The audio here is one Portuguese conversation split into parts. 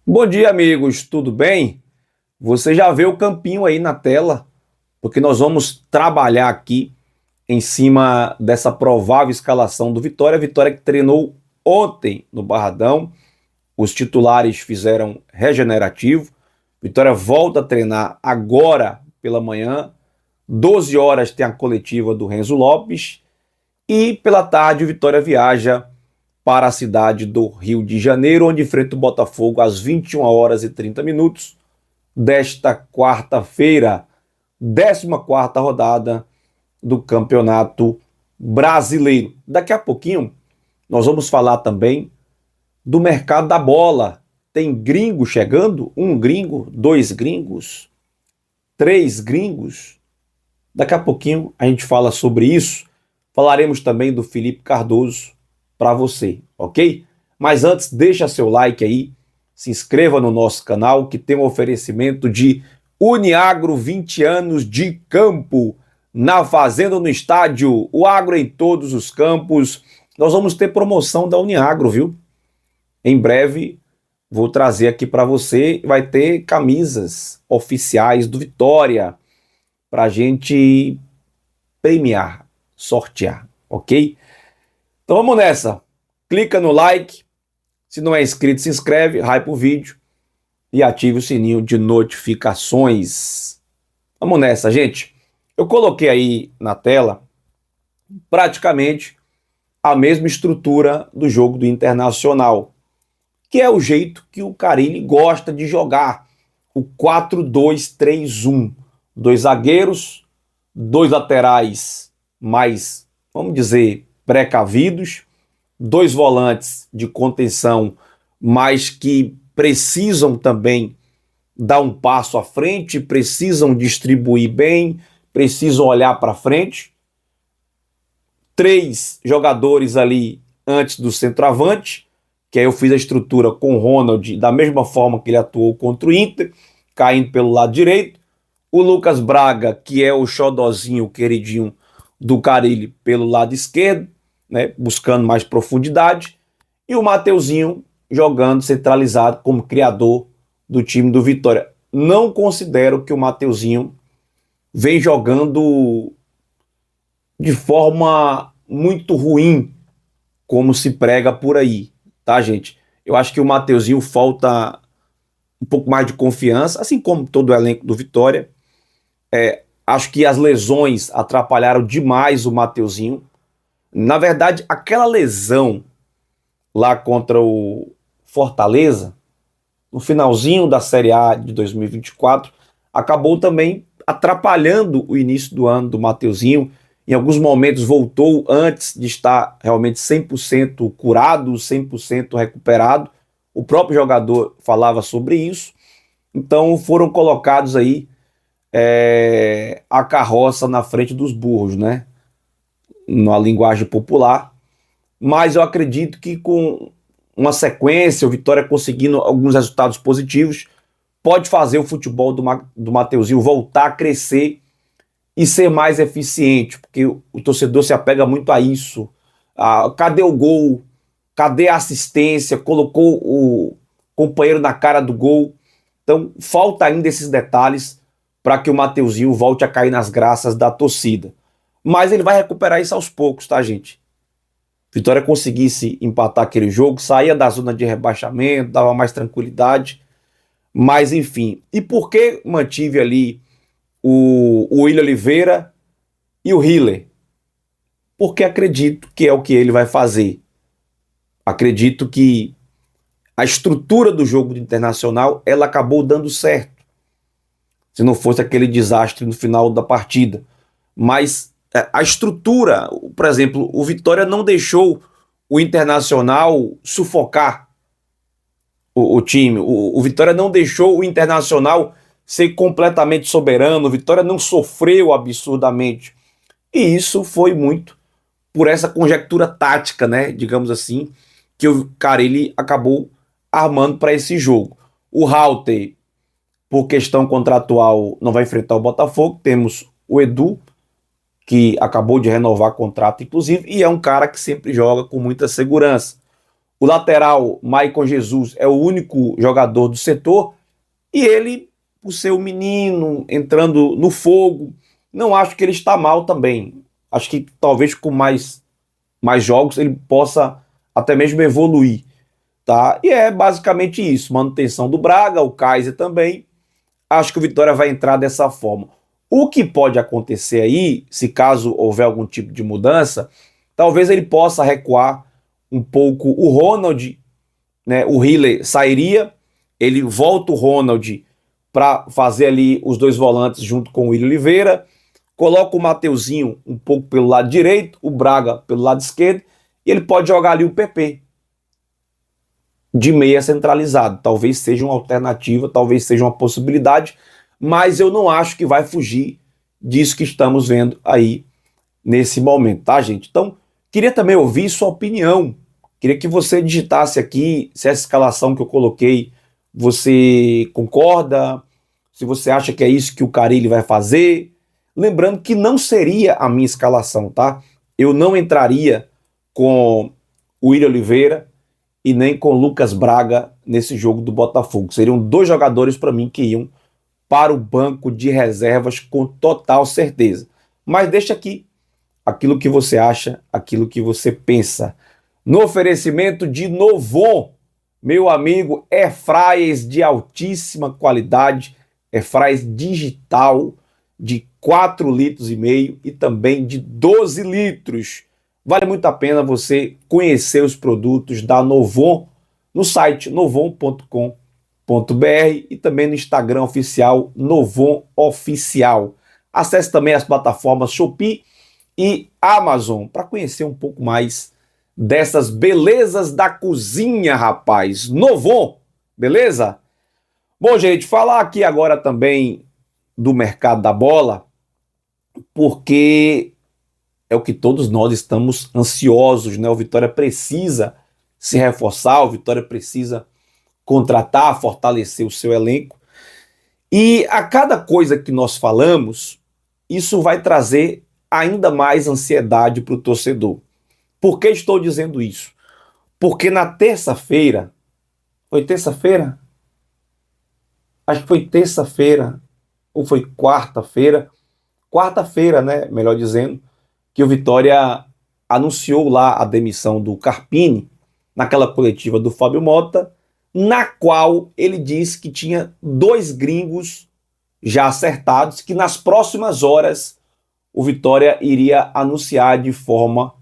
Bom dia, amigos, tudo bem? Você já vê o campinho aí na tela, porque nós vamos trabalhar aqui em cima dessa provável escalação do Vitória. Vitória que treinou ontem no Barradão, os titulares fizeram regenerativo. Vitória volta a treinar agora pela manhã, 12 horas tem a coletiva do Renzo Lopes e pela tarde o Vitória viaja para a cidade do Rio de Janeiro, onde enfrenta o Botafogo às 21 horas e 30 minutos desta quarta-feira, 14ª rodada do Campeonato Brasileiro. Daqui a pouquinho nós vamos falar também do mercado da bola. Tem gringo chegando? Um gringo, dois gringos, três gringos. Daqui a pouquinho a gente fala sobre isso. Falaremos também do Felipe Cardoso para você, ok? Mas antes, deixa seu like aí, se inscreva no nosso canal que tem um oferecimento de Uniagro 20 anos de campo, na fazenda, no estádio, o agro em todos os campos. Nós vamos ter promoção da Uniagro, viu? Em breve vou trazer aqui para você, vai ter camisas oficiais do Vitória para a gente premiar, sortear, ok? Então vamos nessa. Clica no like. Se não é inscrito, se inscreve, hype o vídeo e ative o sininho de notificações. Vamos nessa, gente. Eu coloquei aí na tela praticamente a mesma estrutura do jogo do Internacional, que é o jeito que o Carille gosta de jogar, o 4-2-3-1. Dois zagueiros, dois laterais mais, vamos dizer, precavidos, dois volantes de contenção, mas que precisam também dar um passo à frente, precisam distribuir bem, precisam olhar para frente. Três jogadores ali antes do centroavante, que aí eu fiz a estrutura com o Ronald da mesma forma que ele atuou contra o Inter, caindo pelo lado direito. O Lucas Braga, que é o xodozinho, o queridinho do Carille, pelo lado esquerdo, né, buscando mais profundidade, e o Mateuzinho jogando centralizado como criador do time do Vitória. Não considero que o Mateuzinho vem jogando de forma muito ruim, como se prega por aí, tá, gente? Eu acho que o Mateuzinho falta um pouco mais de confiança, assim como todo o elenco do Vitória. Acho que as lesões atrapalharam demais o Mateuzinho. Na verdade, aquela lesão lá contra o Fortaleza, no finalzinho da Série A de 2024, acabou também atrapalhando o início do ano do Mateuzinho. Em alguns momentos voltou antes de estar realmente 100% curado, 100% recuperado. O próprio jogador falava sobre isso. Então foram colocados aí a carroça na frente dos burros, né? Na linguagem popular, mas eu acredito que com uma sequência, o Vitória conseguindo alguns resultados positivos, pode fazer o futebol do Mateuzinho voltar a crescer e ser mais eficiente, porque o torcedor se apega muito a isso. Cadê o gol? Cadê a assistência? Colocou o companheiro na cara do gol. Então, falta ainda esses detalhes para que o Mateuzinho volte a cair nas graças da torcida. Mas ele vai recuperar isso aos poucos, tá, gente? Vitória conseguisse empatar aquele jogo, saía da zona de rebaixamento, dava mais tranquilidade. Mas, enfim. E por que mantive ali o William Oliveira e o Hiller? Porque acredito que é o que ele vai fazer. Acredito que a estrutura do jogo do Internacional, ela acabou dando certo. Se não fosse aquele desastre no final da partida. Mas a estrutura, por exemplo, o Vitória não deixou o Internacional sufocar o time. O Vitória não deixou o Internacional ser completamente soberano. O Vitória não sofreu absurdamente. E isso foi muito por essa conjectura tática, né, digamos assim, que o Carille acabou armando para esse jogo. O Halter, por questão contratual, não vai enfrentar o Botafogo. Temos o Edu, que acabou de renovar contrato, inclusive, e é um cara que sempre joga com muita segurança. O lateral, Maicon Jesus, é o único jogador do setor e ele, por ser um menino, entrando no fogo, não acho que ele está mal também. Acho que talvez com mais jogos ele possa até mesmo evoluir, tá? E é basicamente isso, manutenção do Braga, o Kaiser também. Acho que o Vitória vai entrar dessa forma. O que pode acontecer aí, se caso houver algum tipo de mudança, talvez ele possa recuar um pouco o Ronald, né? O Hiller sairia, ele volta o Ronald para fazer ali os dois volantes junto com o Willian Oliveira, coloca o Mateuzinho um pouco pelo lado direito, o Braga pelo lado esquerdo, e ele pode jogar ali o PP de meia centralizado. Talvez seja uma alternativa, talvez seja uma possibilidade, mas eu não acho que vai fugir disso que estamos vendo aí nesse momento, tá, gente? Então, queria também ouvir sua opinião. Queria que você digitasse aqui se essa escalação que eu coloquei, você concorda, se você acha que é isso que o Carille vai fazer. Lembrando que não seria a minha escalação, tá? Eu não entraria com o Willian Oliveira e nem com o Lucas Braga nesse jogo do Botafogo. Seriam dois jogadores para mim que iam para o banco de reservas com total certeza. Mas deixa aqui aquilo que você acha, aquilo que você pensa. No oferecimento de Novon, meu amigo, airfryers de altíssima qualidade, airfryers digital de 4,5 litros e também de 12 litros. Vale muito a pena você conhecer os produtos da Novon no site novon.com.br e também no Instagram oficial Novon Oficial. Acesse também as plataformas Shopee e Amazon para conhecer um pouco mais dessas belezas da cozinha, rapaz. Novon, beleza? Bom, gente, falar aqui agora também do mercado da bola, porque é o que todos nós estamos ansiosos, né? O Vitória precisa se reforçar, o Vitória precisa contratar, fortalecer o seu elenco. E a cada coisa que nós falamos, isso vai trazer ainda mais ansiedade para o torcedor. Por que estou dizendo isso? Porque na terça-feira, foi terça-feira? Acho que foi terça-feira, ou foi quarta-feira, né? Melhor dizendo, que o Vitória anunciou lá a demissão do Carpini, naquela coletiva do Fábio Mota, na qual ele disse que tinha 2 gringos já acertados, que nas próximas horas o Vitória iria anunciar de forma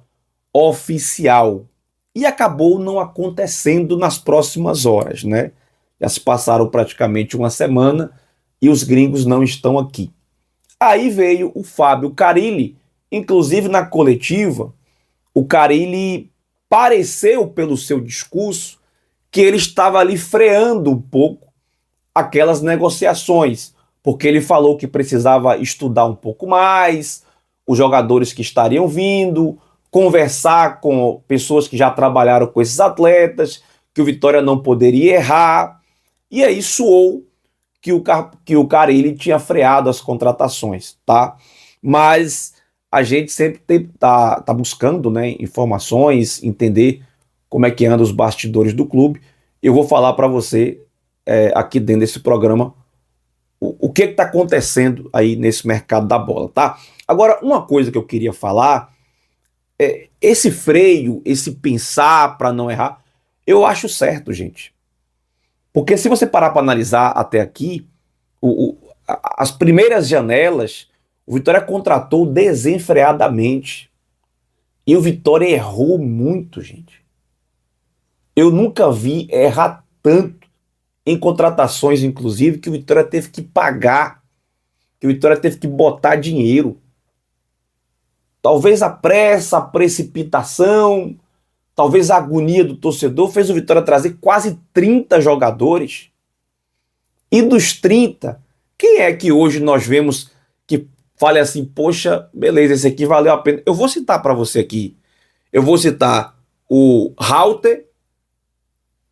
oficial. E acabou não acontecendo nas próximas horas, né? Já se passaram praticamente uma semana e os gringos não estão aqui. Aí veio o Fábio Carille, inclusive na coletiva, o Carille pareceu, pelo seu discurso, que ele estava ali freando um pouco aquelas negociações, porque ele falou que precisava estudar um pouco mais, os jogadores que estariam vindo, conversar com pessoas que já trabalharam com esses atletas, que o Vitória não poderia errar, e aí soou que o Carille tinha freado as contratações, tá? Mas a gente sempre tá buscando, né, informações, entender como é que andam os bastidores do clube. Eu vou falar para você aqui dentro desse programa o que está acontecendo aí nesse mercado da bola, tá? Agora, uma coisa que eu queria falar é esse freio, esse pensar para não errar, eu acho certo, gente. Porque se você parar para analisar até aqui, as primeiras janelas, o Vitória contratou desenfreadamente. E o Vitória errou muito, gente. Eu nunca vi errar tanto em contratações, inclusive, que o Vitória teve que pagar, que o Vitória teve que botar dinheiro. Talvez a pressa, a precipitação, talvez a agonia do torcedor fez o Vitória trazer quase 30 jogadores. E dos 30, quem é que hoje nós vemos que fale assim, poxa, beleza, esse aqui valeu a pena? Eu vou citar para você aqui. Eu vou citar o Halter,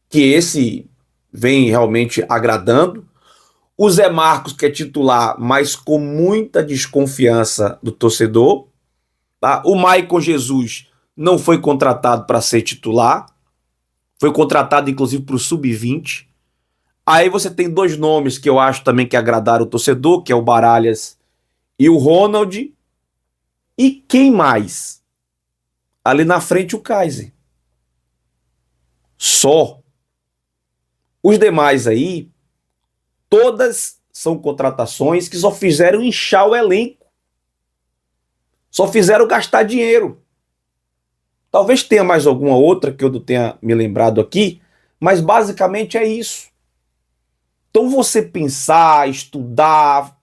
que esse vem realmente agradando. O Zé Marcos, que é titular, mas com muita desconfiança do torcedor. Tá? O Maicon Jesus não foi contratado para ser titular. Foi contratado inclusive para o Sub-20. Aí você tem dois nomes que eu acho também que agradaram o torcedor, que é o Baralhas e o Ronald. E quem mais? Ali na frente o Kaiser. Só. Os demais aí, todas são contratações que só fizeram inchar o elenco. Só fizeram gastar dinheiro. Talvez tenha mais alguma outra que eu não tenha me lembrado aqui, mas basicamente é isso. Então você pensar, estudar,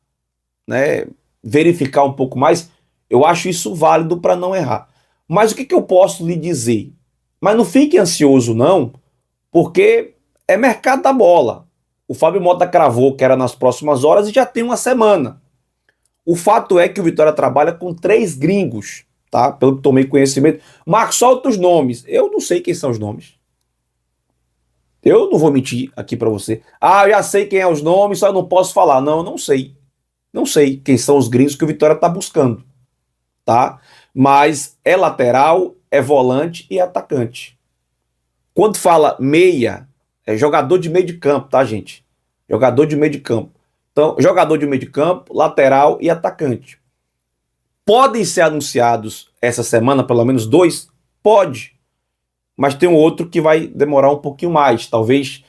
né, verificar um pouco mais, eu acho isso válido para não errar. Mas o que eu posso lhe dizer? Mas não fique ansioso não, porque é mercado da bola. O Fábio Mota cravou que era nas próximas horas e já tem uma semana. O fato é que o Vitória trabalha com 3 gringos, tá? Pelo que tomei conhecimento. Marcos, solta os nomes. Eu não sei quem são os nomes. Eu não vou mentir aqui para você. Ah, eu já sei quem é os nomes, só não posso falar. Não, eu não sei. Não sei quem são os gringos que o Vitória tá buscando, tá? Mas é lateral, é volante e é atacante. Quando fala meia, é jogador de meio de campo, tá, gente? Jogador de meio de campo. Então, jogador de meio de campo, lateral e atacante. Podem ser anunciados essa semana, pelo menos 2? Pode. Mas tem um outro que vai demorar um pouquinho mais, talvez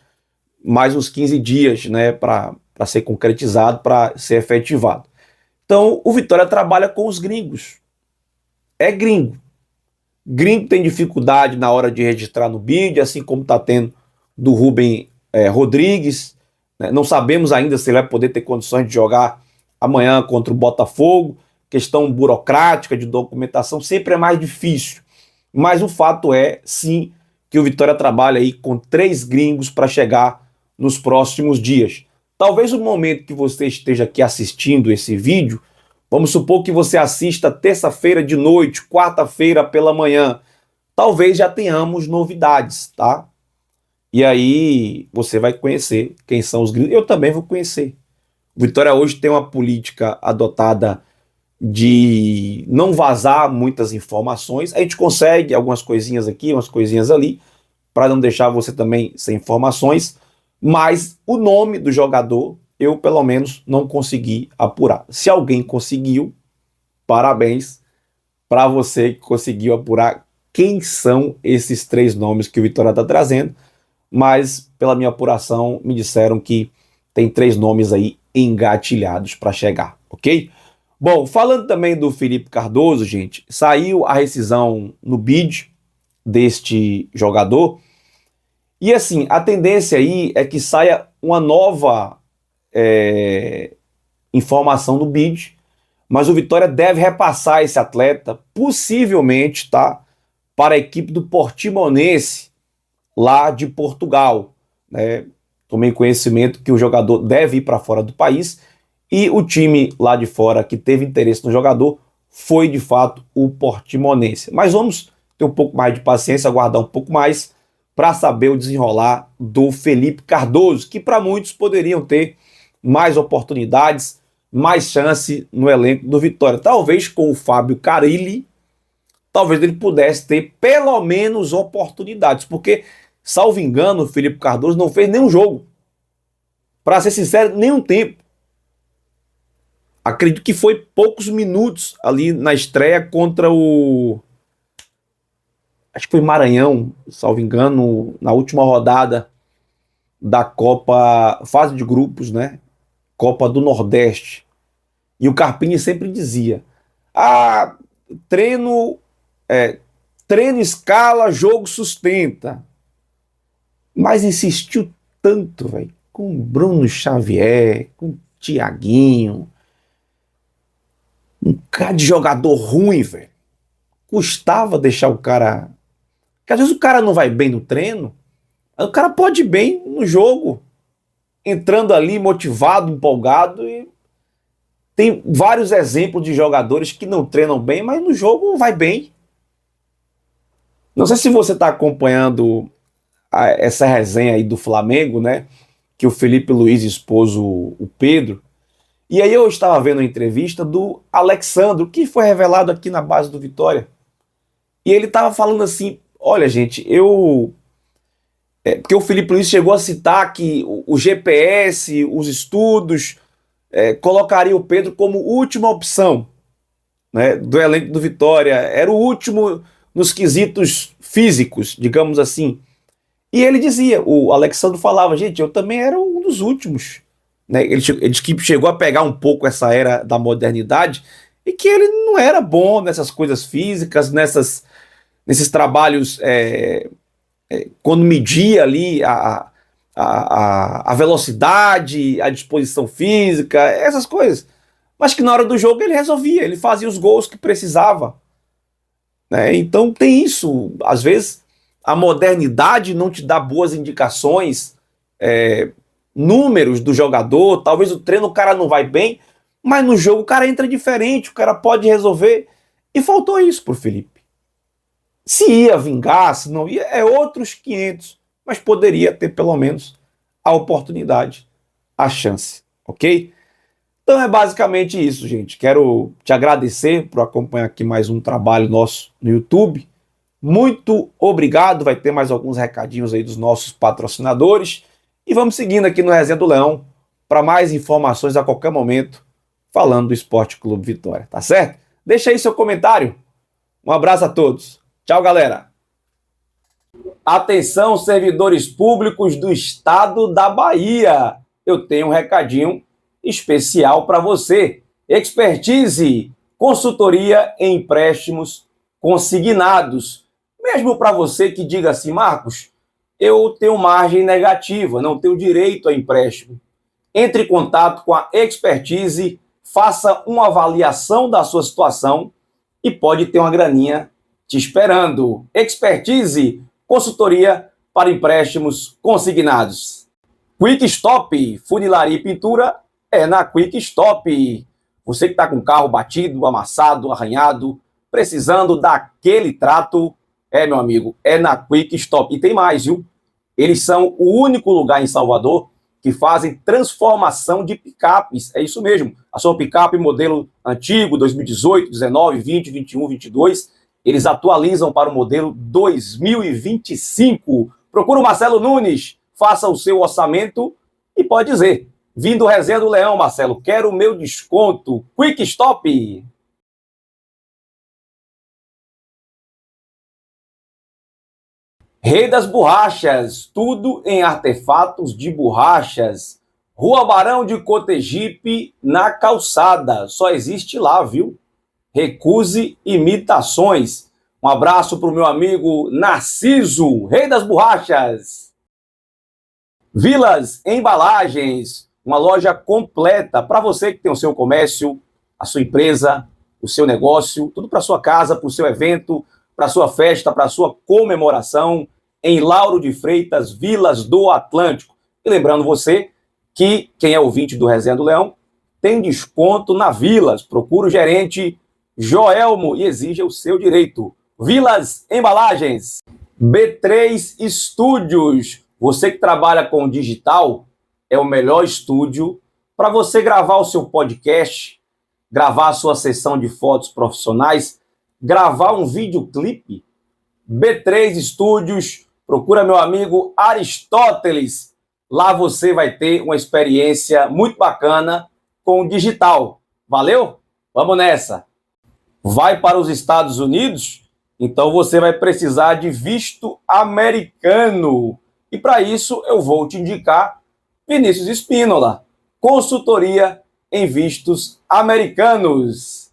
mais uns 15 dias, né, para ser concretizado, para ser efetivado. Então, o Vitória trabalha com os gringos. É gringo. Gringo tem dificuldade na hora de registrar no BID, assim como está tendo do Rubem Rodrigues. Né? Não sabemos ainda se ele vai poder ter condições de jogar amanhã contra o Botafogo. Questão burocrática, de documentação, sempre é mais difícil. Mas o fato é, sim, que o Vitória trabalha aí com 3 gringos para chegar nos próximos dias. Talvez o momento que você esteja aqui assistindo esse vídeo, vamos supor que você assista terça-feira de noite, quarta-feira pela manhã, talvez já tenhamos novidades, tá? E aí você vai conhecer quem são os gringos. Eu também vou conhecer. O Vitória hoje tem uma política adotada de não vazar muitas informações. A gente consegue algumas coisinhas aqui, umas coisinhas ali, para não deixar você também sem informações, mas o nome do jogador eu pelo menos não consegui apurar. Se alguém conseguiu, parabéns para você que conseguiu apurar quem são esses 3 nomes que o Vitória está trazendo, mas pela minha apuração me disseram que tem 3 nomes aí engatilhados para chegar, ok? Bom, falando também do Felipe Cardoso, gente, saiu a rescisão no BID deste jogador. E assim, a tendência aí é que saia uma nova informação no BID, mas o Vitória deve repassar esse atleta, possivelmente, tá, para a equipe do Portimonense, lá de Portugal. Né? Tomei conhecimento que o jogador deve ir para fora do país. E o time lá de fora que teve interesse no jogador foi, de fato, o Portimonense. Mas vamos ter um pouco mais de paciência, aguardar um pouco mais para saber o desenrolar do Felipe Cardoso, que para muitos poderiam ter mais oportunidades, mais chance no elenco do Vitória. Talvez com o Fábio Carilli, talvez ele pudesse ter pelo menos oportunidades, porque, salvo engano, o Felipe Cardoso não fez nenhum jogo. Para ser sincero, nenhum tempo. Acredito que foi poucos minutos ali na estreia contra o... acho que foi Maranhão, salvo engano, na última rodada da Copa, fase de grupos, né? Copa do Nordeste. E o Carpini sempre dizia: ah, treino, treino escala, jogo sustenta. Mas insistiu tanto, velho, com Bruno Xavier, com Thiaguinho, um cara de jogador ruim, velho. Custava deixar o cara... Porque às vezes o cara não vai bem no treino, o cara pode ir bem no jogo, entrando ali motivado, empolgado. E tem vários exemplos de jogadores que não treinam bem, mas no jogo vai bem. Não sei se você está acompanhando essa resenha aí do Flamengo, né? Que o Felipe Luiz expôs o Pedro. E aí eu estava vendo a entrevista do Alexandro, que foi revelado aqui na base do Vitória. E ele estava falando assim: olha, gente, eu Porque o Felipe Luiz chegou a citar que o GPS, os estudos, colocaria o Pedro como última opção, né, do elenco do Vitória. Era o último nos quesitos físicos, digamos assim. E ele dizia, o Alexandre falava, gente, eu também era um dos últimos. Né? Ele disse que chegou a pegar um pouco essa era da modernidade e que ele não era bom nessas coisas físicas, nesses trabalhos, quando media ali a velocidade, a disposição física, essas coisas. Mas que na hora do jogo ele resolvia, ele fazia os gols que precisava. Né? Então tem isso. Às vezes a modernidade não te dá boas indicações, números do jogador, talvez o treino o cara não vai bem, mas no jogo o cara entra diferente, o cara pode resolver. E faltou isso pro Felipe. Se ia vingar, se não ia, é outros 500, mas poderia ter pelo menos a oportunidade, a chance, ok? Então é basicamente isso, gente. Quero te agradecer por acompanhar aqui mais um trabalho nosso no YouTube. Muito obrigado. Vai ter mais alguns recadinhos aí dos nossos patrocinadores. E vamos seguindo aqui no Resenha do Leão para mais informações a qualquer momento falando do Esporte Clube Vitória, tá certo? Deixa aí seu comentário. Um abraço a todos. Tchau, galera. Atenção, servidores públicos do estado da Bahia. Eu tenho um recadinho especial para você. Expertise, consultoria em empréstimos consignados. Mesmo para você que diga assim, Marcos, eu tenho margem negativa, não tenho direito a empréstimo. Entre em contato com a Expertise, faça uma avaliação da sua situação e pode ter uma graninha te esperando. Expertise, consultoria para empréstimos consignados. Quick Stop, funilaria e pintura é na Quick Stop. Você que está com o carro batido, amassado, arranhado, precisando daquele trato, meu amigo, é na Quick Stop. E tem mais, viu? Eles são o único lugar em Salvador que fazem transformação de picapes. É isso mesmo. A sua picape modelo antigo, 2018, 19, 20, 21, 22, eles atualizam para o modelo 2025. Procura o Marcelo Nunes, faça o seu orçamento e pode dizer, vindo Resenha do Leão, Marcelo, quero o meu desconto. Quick Stop. Rei das Borrachas, tudo em artefatos de borrachas. Rua Barão de Cotegipe, na Calçada. Só existe lá, viu? Recuse imitações. Um abraço para o meu amigo Narciso, Rei das Borrachas. Vilas Embalagens, uma loja completa para você que tem o seu comércio, a sua empresa, o seu negócio, tudo para sua casa, para o seu evento, para sua festa, para sua comemoração, em Lauro de Freitas, Vilas do Atlântico. E lembrando você que quem é ouvinte do Resenha do Leão tem desconto na Vilas. Procura o gerente Joelmo e exija o seu direito. Vilas Embalagens. B3 Estúdios. Você que trabalha com digital, é o melhor estúdio para você gravar o seu podcast, gravar a sua sessão de fotos profissionais, gravar um videoclipe. B3 Estúdios, procura meu amigo Aristóteles. Lá você vai ter uma experiência muito bacana com o digital. Valeu? Vamos nessa! Vai para os Estados Unidos? Então você vai precisar de visto americano. E para isso eu vou te indicar Vinícius Espínola, consultoria em vistos americanos.